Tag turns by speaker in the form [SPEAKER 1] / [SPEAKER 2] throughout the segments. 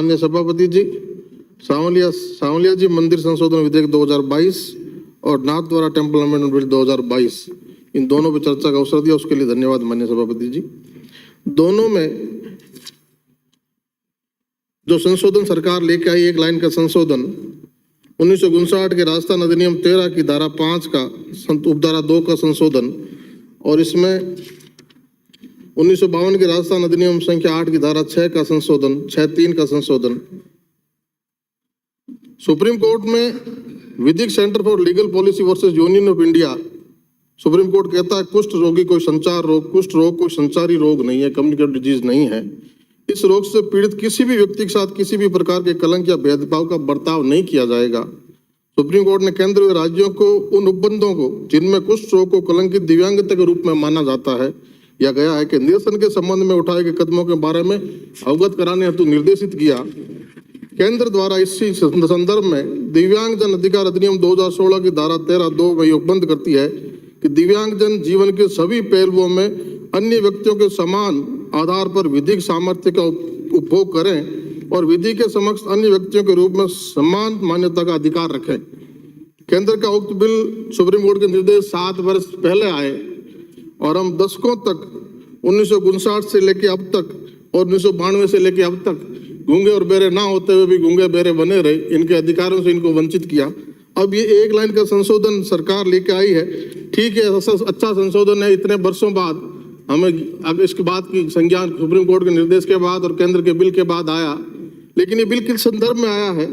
[SPEAKER 1] माननीय सभापति जी, सांवलिया जी मंदिर संशोधन विधेयक 2022 और नाथद्वारा टेम्पल अमेंडमेंट बिल 2022, इन दोनों पर चर्चा का अवसर दिया, उसके लिए धन्यवाद माननीय सभापति जी। दोनों में जो संशोधन सरकार लेके आई, एक लाइन का संशोधन 1959 के राजस्थान अधिनियम 13 की धारा 5 का उपधारा 2 का संशोधन, और इसमें 1952 के राजस्थान अधिनियम संख्या 8 की धारा 6 का संशोधन, 6(3) का संशोधन। सुप्रीम कोर्ट में विधिक centre for legal policy versus union of India, supreme court कहता है कुष्ठ रोगी कोई संचार रोग, कुष्ठ रोग कोई संचारी रोग नहीं है, कम्युनिकेबल डिजीज नहीं है। इस रोग से पीड़ित किसी भी व्यक्ति के साथ किसी भी प्रकार के कलंक या भेदभाव का बर्ताव नहीं किया जाएगा। सुप्रीम कोर्ट ने केंद्र व राज्यों को उन उपबंधों को जिनमें कुष्ठ रोग को कलंकित दिव्यांगता के रूप में माना जाता है या गया है, के निरसन के संबंध में उठाए गए कदमों के बारे में अवगत कराने हेतु निर्देशित किया। केंद्र द्वारा इसी संदर्भ में दिव्यांगजन अधिकार अधिनियम 2016 की धारा 13(2) में उपबंध करती है कि दिव्यांगजन जीवन के सभी पहलुओं में अन्य व्यक्तियों के समान आधार पर विधिक सामर्थ्य का उपभोग करें और विधि के समक्ष अन्य व्यक्तियों के रूप में समान मान्यता का अधिकार रखें। केंद्र का उक्त बिल सुप्रीम कोर्ट के निर्देश 7 वर्ष पहले आए और हम दशकों तक 1959 से लेकर अब तक और 1992 से लेकर अब तक गूंगे और बेरे ना होते हुए भी गूंगे बेरे बने रहे, इनके अधिकारों से इनको वंचित किया। अब ये एक लाइन का संशोधन सरकार लेके आई है, ठीक है, अच्छा संशोधन है। इतने वर्षों बाद हमें अब इसके बाद की संज्ञान सुप्रीम कोर्ट के निर्देश के बाद और केंद्र के बिल के बाद आया, लेकिन ये बिल किस संदर्भ में आया है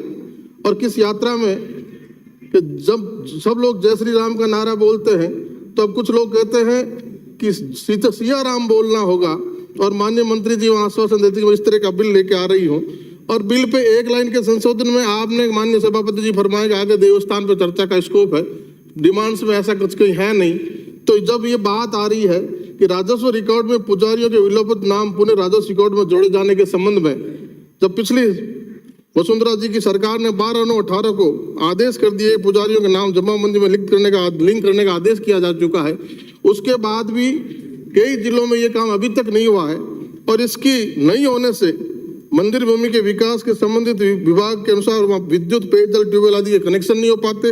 [SPEAKER 1] और किस यात्रा में, कि जब सब लोग जय श्री राम का नारा बोलते हैं तो अब कुछ लोग कहते हैं कि सिया राम बोलना होगा, और माननीय मंत्री जी वहाँ आश्वासन देते हैं कि इस तरह का बिल लेके आ रही हूँ, और बिल पे एक लाइन के संशोधन में आपने माननीय सभापति जी फरमाए कि आगे देवस्थान पर चर्चा का स्कोप है, डिमांड्स में ऐसा कुछ कहीं है नहीं। तो जब ये बात आ रही है कि राजस्व रिकॉर्ड में पुजारियों के विलोपित नाम पुनः राजस्व रिकॉर्ड में जोड़े जाने के संबंध में, जब पिछली वसुंधरा जी की सरकार ने 12/9/18 को आदेश कर दिए पुजारियों के नाम जमाबंदी में लिंक करने का आदेश किया जा चुका है, उसके बाद भी कई जिलों में ये काम अभी तक नहीं हुआ है, और इसकी नहीं होने से मंदिर भूमि के विकास के संबंधित विभाग के अनुसार वहाँ विद्युत, पेयजल, ट्यूबवेल आदि के कनेक्शन नहीं हो पाते,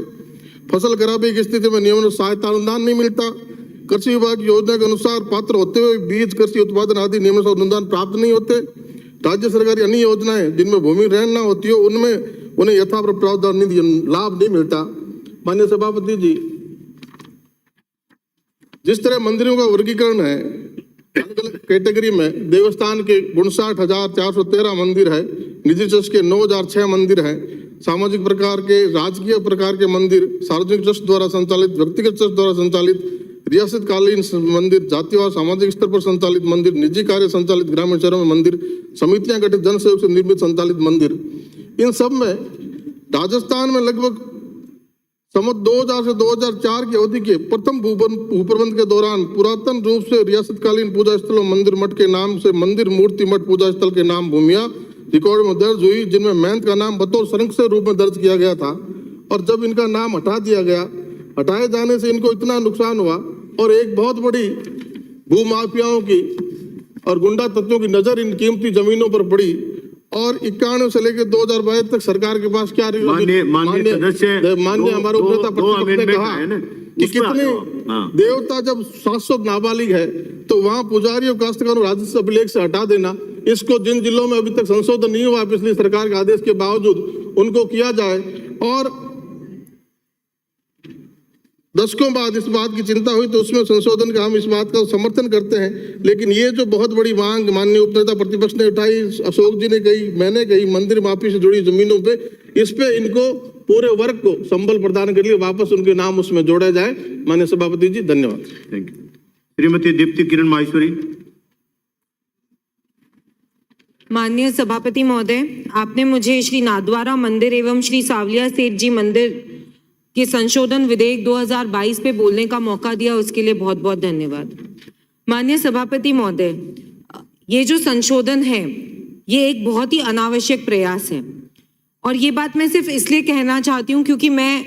[SPEAKER 1] फसल खराबी की स्थिति में नियमन सहायता अनुदान नहीं मिलता, कृषि विभाग की योजना के अनुसार पात्र होते हुए बीज, कृषि उत्पादन आदि नियमन अनुदान प्राप्त नहीं होते, राज्य सरकारी अन्य योजनाएं जिनमें भूमि रहन न होती हो उनमें उन्हें यथावत प्रावधान लाभ नहीं मिलता। माननीय सभापति जी, जिस तरह मंदिरों का वर्गीकरण है अलग अलग कैटेगरी में, देवस्थान के 59,413 मंदिर है, निजी ट्रस्ट के 9,006 मंदिर हैं, सामाजिक प्रकार के, राजकीय प्रकार के मंदिर, सार्वजनिक ट्रस्ट द्वारा संचालित, व्यक्तिगत ट्रस्ट द्वारा संचालित, रियासतकालीन मंदिर, जातीय सामाजिक स्तर पर संचालित मंदिर, निजी कार्य संचालित ग्रामीण शहरों में मंदिर, समितियां गठित जनसहयोग से निर्मित संचालित मंदिर, इन सब में राजस्थान में लगभग संवत 2000 से 2004 की अवधि के प्रथम भूप्रबंध के दौरान पुरातन रूप से रियासतकालीन पूजा स्थलों मंदिर मठ के नाम से मंदिर मूर्ति मठ पूजा स्थल के नाम भूमिया रिकॉर्ड में दर्ज हुई, जिनमें महंत का नाम बतौर संरक्षक रूप में दर्ज किया गया था, और जब इनका नाम हटा दिया गया, हटाए जाने से इनको इतना नुकसान हुआ और एक बहुत बड़ी भूमाफियाओं की और गुंडा तत्वों की नजर इन कीमती जमीनों पर पड़ी, और 91 से लेकर 2022 तक सरकार के पास क्या
[SPEAKER 2] माननीय
[SPEAKER 1] हमारे उपनेता प्रतिपक्ष ने कहा कि कितने देवता जब 700 नाबालिग है तो वहां पुजारियों काश्तकारों राजस्व अभिलेख से हटा देना, इसको जिन जिलों में अभी तक संशोधन नहीं हुआ पिछली सरकार के आदेश के बावजूद उनको किया जाए, और दशकों बाद इस बात की चिंता हुई तो उसमें संशोधन का हम इस बात का समर्थन करते हैं। लेकिन ये जो बहुत बड़ी मांग माननीय उपनेता प्रतिपक्ष ने उठाई, अशोक जी ने कही, मैंने कही, मंदिर माफी से जुड़ी जमीनों पे, इस पे इनको पूरे वर्ग को संबल प्रदान के लिए वापस उनके नाम उसमें जोड़ा जाए। माननीय सभापति जी, धन्यवाद।
[SPEAKER 2] Thank you. श्रीमती दीप्ति किरण माहेश्वरी।
[SPEAKER 3] माननीय सभापति महोदय, आपने मुझे श्री नाथद्वारा मंदिर एवं श्री सांवलिया सेठ जी मंदिर के संशोधन विधेयक 2022 पे बोलने का मौका दिया, उसके लिए बहुत बहुत धन्यवाद। माननीय सभापति महोदय, ये जो संशोधन है ये एक बहुत ही अनावश्यक प्रयास है, और ये बात मैं सिर्फ इसलिए कहना चाहती हूँ क्योंकि मैं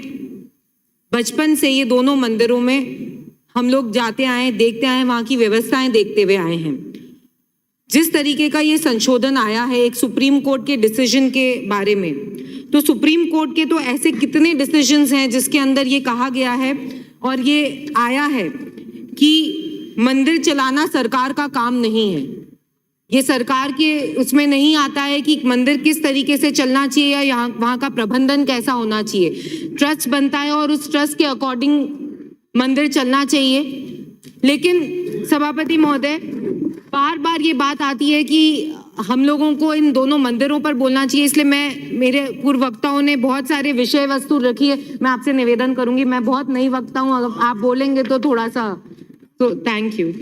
[SPEAKER 3] बचपन से ये दोनों मंदिरों में हम लोग जाते आए, देखते आए, वहाँ की व्यवस्थाएं देखते हुए आए हैं। जिस तरीके का ये संशोधन आया है एक सुप्रीम कोर्ट के डिसीजन के बारे में, तो सुप्रीम कोर्ट के तो ऐसे कितने डिसीजंस हैं जिसके अंदर ये कहा गया है और ये आया है कि मंदिर चलाना सरकार का काम नहीं है। ये सरकार के उसमें नहीं आता है कि मंदिर किस तरीके से चलना चाहिए या यहाँ वहाँ का प्रबंधन कैसा होना चाहिए। ट्रस्ट बनता है और उस ट्रस्ट के अकॉर्डिंग मंदिर चलना चाहिए। लेकिन सभापति महोदय, बार बार ये बात आती है कि हम लोगों को इन दोनों मंदिरों पर बोलना चाहिए, इसलिए मेरे पूर्व वक्ताओं ने बहुत सारे विषय वस्तु रखी है। मैं आपसे निवेदन करूंगी, मैं बहुत नई वक्ता हूँ, अगर आप बोलेंगे तो थोड़ा सा, तो थैंक यू।